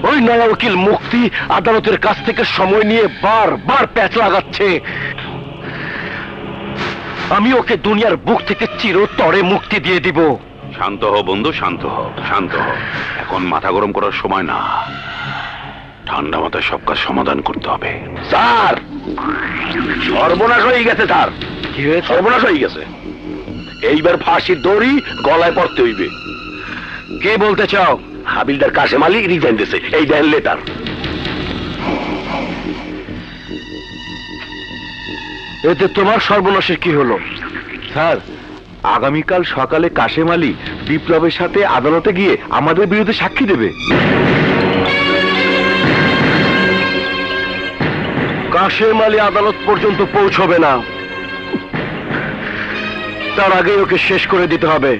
ওই নয়া উকিল মুক্তি আদালতের কাছ থেকে সময় নিয়ে বারবার প্যাচ লাগাচ্ছে। আমি ওকে দুনিয়ার বুক থেকে চিরতরে মুক্তি দিয়ে দিব। শান্ত হ বন্ধু, শান্ত হ, শান্ত হ। এখন মাথা গরম করার সময় না, ঠান্ডা মাথায় সব কাজ সমাধান করতে হবে। স্যার, সর্বনাশ হয়ে গেছে স্যার। কি হয়েছে? সর্বনাশ হয়ে গেছে। এইবার ফাঁসির দড়ি গলায় পড়তে হইবে। কে বলতে চাও? হাবিলদার কাশেম আলী রিজাইন দিয়েছে, এই দেন লেটার। এতে তোমার সর্বনাশের কি হলো? স্যার, আগামীকাল সকালে কাশেম আলী বিপ্লবের সাথে আদালতে গিয়ে আমাদের বিরুদ্ধে সাক্ষী দেবে। কাশেম আলী আদালত পর্যন্ত পৌঁছবে না, তার আগে ওকে শেষ করে দিতে হবে।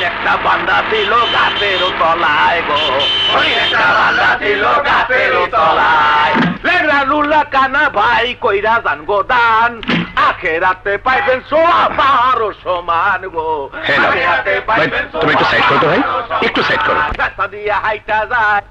একটা বান্দা ছিল গাছের তলায় গো, একটা বান্দা ছিল গাছের তলায়। লেগরানুল্লাহ কানা ভাই কইরা জান গো দান, আখেরাতে পাইবেন সোয়াবারও সমান গো। তুমি একটু সাইড করো তো ভাই, একটু সাইড করো। রাস্তা দিয়া হাইটা যায়।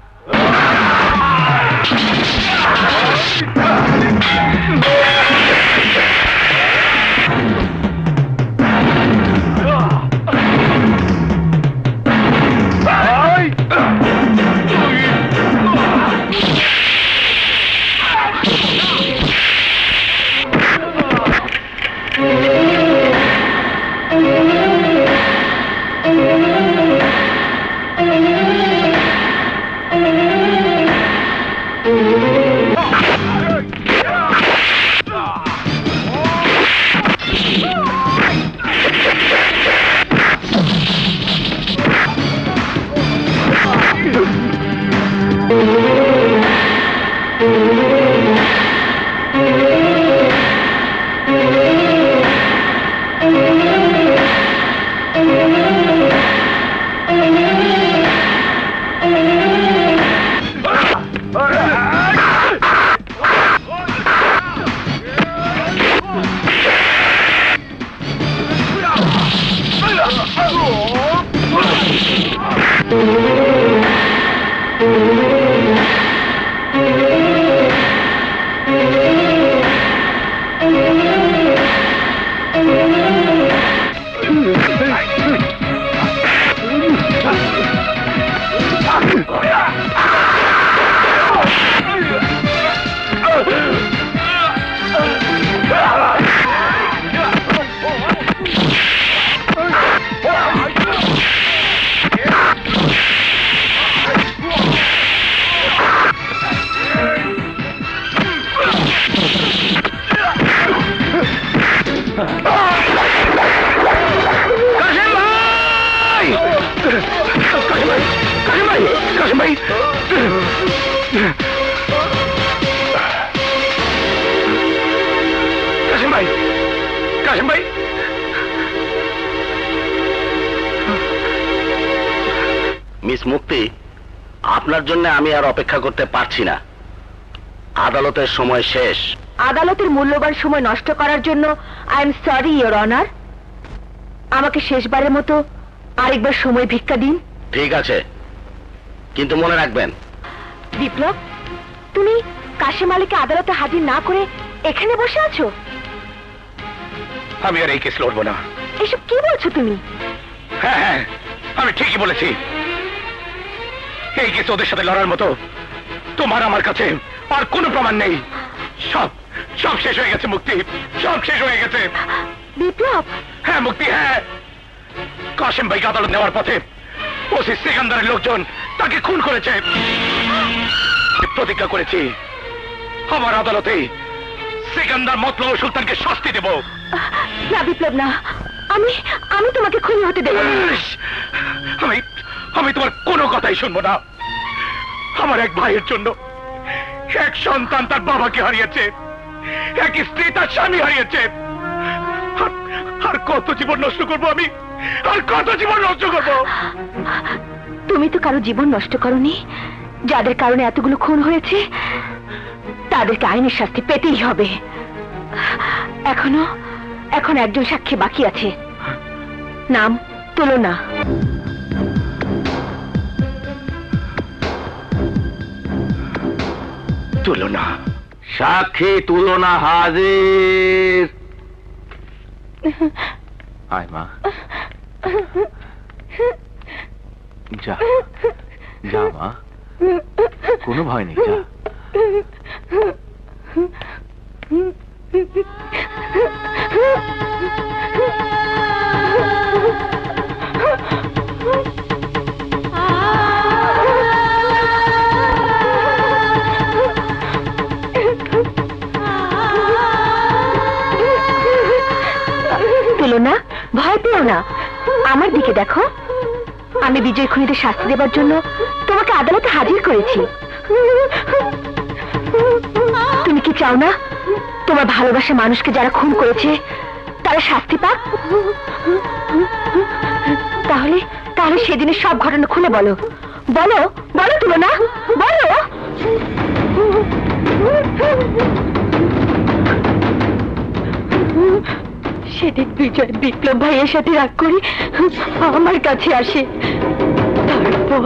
মিস মুক্তি, আপনার জন্য আমি আর অপেক্ষা করতে পারছি না। আদালতের সময় শেষ। আদালতের মূল্যবান সময় নষ্ট করার জন্য I am sorry your honour. আমাকে শেষবারের মতো আরেকবার সময় ভিক্ষা দিন। ঠিক আছে, কিন্তু মনে রাখবেন। বিপ্লব, তুমি কাশেম আলীকে আদালতে হাজির না করে এখানে বসে আছো? আমি আর এই কেস লড়বো না। এসব কি বলছো তুমি? হ্যাঁ হ্যাঁ, আমি ঠিকই বলেছি। এই কেস ওদের সাথে লড়ার মতো তোমার আমার কাছে আর কোনো প্রমাণ নেই। সব সব শেষ হয়ে গেছে মুক্তি, সব শেষ হয়ে গেছে। বিপ্লব? হ্যাঁ মুক্তি, হ্যাঁ। কাশেম ভাইকে আদালত নেওয়ার পথে ওসি সিকান্দারের লোকজন তাকে খুন করেছে। প্রতিজ্ঞা করেছি আমার আদালতে সিকান্দার মতলব সুলতানকে শাস্তি দেব। না বিপ্লব, না, আমি আমি তোমাকে খুনি হতে দেব না। আমি আমি তোমার কোনো কথাই শুনবো না। আমার এক ভাইয়ের জন্য এক সন্তান তার বাবাকে হারিয়েছে, এক স্ত্রী তার স্বামী হারিয়েছে। আর কত জীবন নষ্ট করবো আমি, আর কত জীবন নষ্ট করবো? তুমি তো কারো জীবন নষ্ট করনি। যাদের কারণে এতগুলো খুন হয়েছে তাদেরকে আইনের শাস্তি পেতেই হবে। এখন একজন সাক্ষী বাকি আছে, নাম তুলনা। তুলনা। সাক্ষী তুলনা হাজির। আয় মা, যা যা মা, কোনো ভয় নেই, যা। তুলনা, ভয় পেও না, আমার দিকে দেখো। আমি বিজয় খুনিদের শাস্তি দেবার জন্য তোমাকে আদালতে হাজির করেছি। তুমি কি চাও না তোমার ভালোবাসা মানুষকে যারা খুন করেছে তারা শাস্তি পাক? তাহলে তাহলে সেদিনের সব ঘটনা খুলে বলো, বলো বলো তুলনা, বলো। সেদিন বিজয় বিপ্লব ভাইয়ের সাথে রাগ করে আমার কাছে আসে, তারপর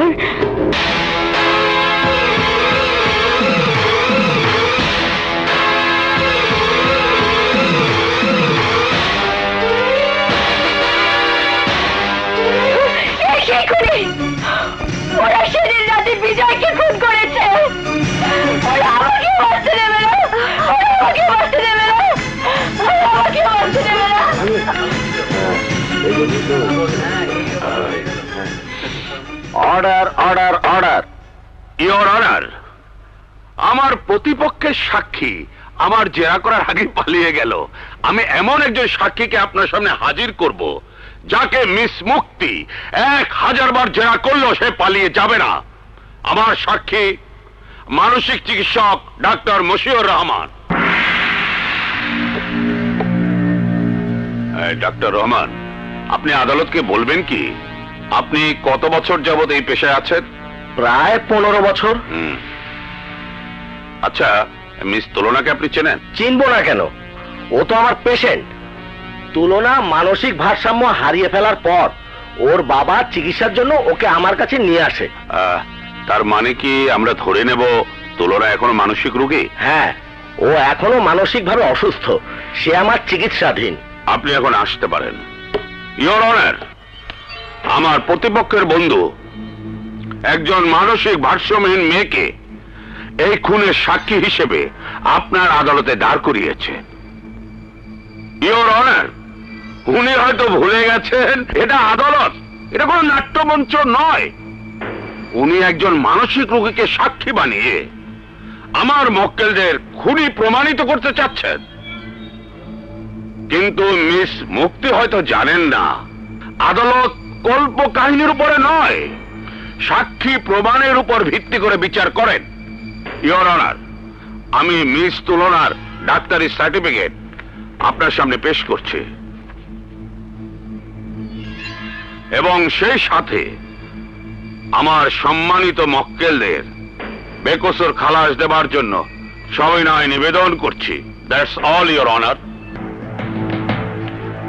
ওরা সেদিন রাতে বিজয়কে খুন করেছে। ওরা আমাকে বাঁচতে দেবে না, ওরা আমাকে বাঁচতে দেবে না, ওরা আমাকে বাঁচতে দেবে না। Order order order. Your honour, আমার প্রতিপক্ষের সাক্ষী আমার জেরা করার আগে পালিয়ে গেল। আমি এমন একজন সাক্ষীকে আপনার সামনে হাজির করব যাকে মিস মুক্তি 1000 বার জেরা করলেও সে পালিয়ে যাবে না। আমার সাক্ষী মানসিক চিকিৎসক ডাক্তার মশিউর রহমান। ডাক্তার রহমান, আপনি আদালতকে বলবেন কি আপনি কত বছর যাবত এই পেশায় আছেন? প্রায় 15 বছর। আচ্ছা, মিস তুলনাকে আপনি চেনেন? চিনবো না কেন, ও তো আমার পেশেন্ট। তুলনা মানসিক ভারসাম্য হারিয়ে ফেলার পর ওর বাবা চিকিৎসার জন্য ওকে আমার কাছে নিয়ে আসে। তার মানে কি আমরা ধরে নেব তুলনা এখনো মানসিক রোগী? হ্যাঁ, ও এখনো মানসিকভাবে অসুস্থ, সে আমার চিকিৎসাধীন। আপনি এখন আসতে পারেন। ইওর অনার, আমার প্রতিপক্ষের বন্ধু একজন মানসিক ভারসাম্যহীন মেয়েকে এই খুনের সাক্ষী হিসেবে আপনার আদালতে দাঁড় করিয়েছে। ইওর অনার, উনি হয়তো ভুলে গেছেন এটা আদালত, এটা কোনো নাট্যমঞ্চ নয়। উনি একজন মানসিক রোগীকে সাক্ষী বানিয়ে আমার মক্কেলদের খুনি প্রমাণিত করতে চাচ্ছেন। কিন্তু মিস মুক্তি হয়তো জানেন না, আদালত কল্প কাহিনীর উপরে নয়, সাক্ষী প্রমাণের উপর ভিত্তি করে বিচার করেন। ইওর অনার, আমি মিস তুলনার ডাক্তারি সার্টিফিকেট আপনার সামনে পেশ করছি এবং সেই সাথে আমার সম্মানিত মক্কেলদের বেকসুর খালাস দেবার জন্য সবিনয় নিবেদন করছি। That's all your honour.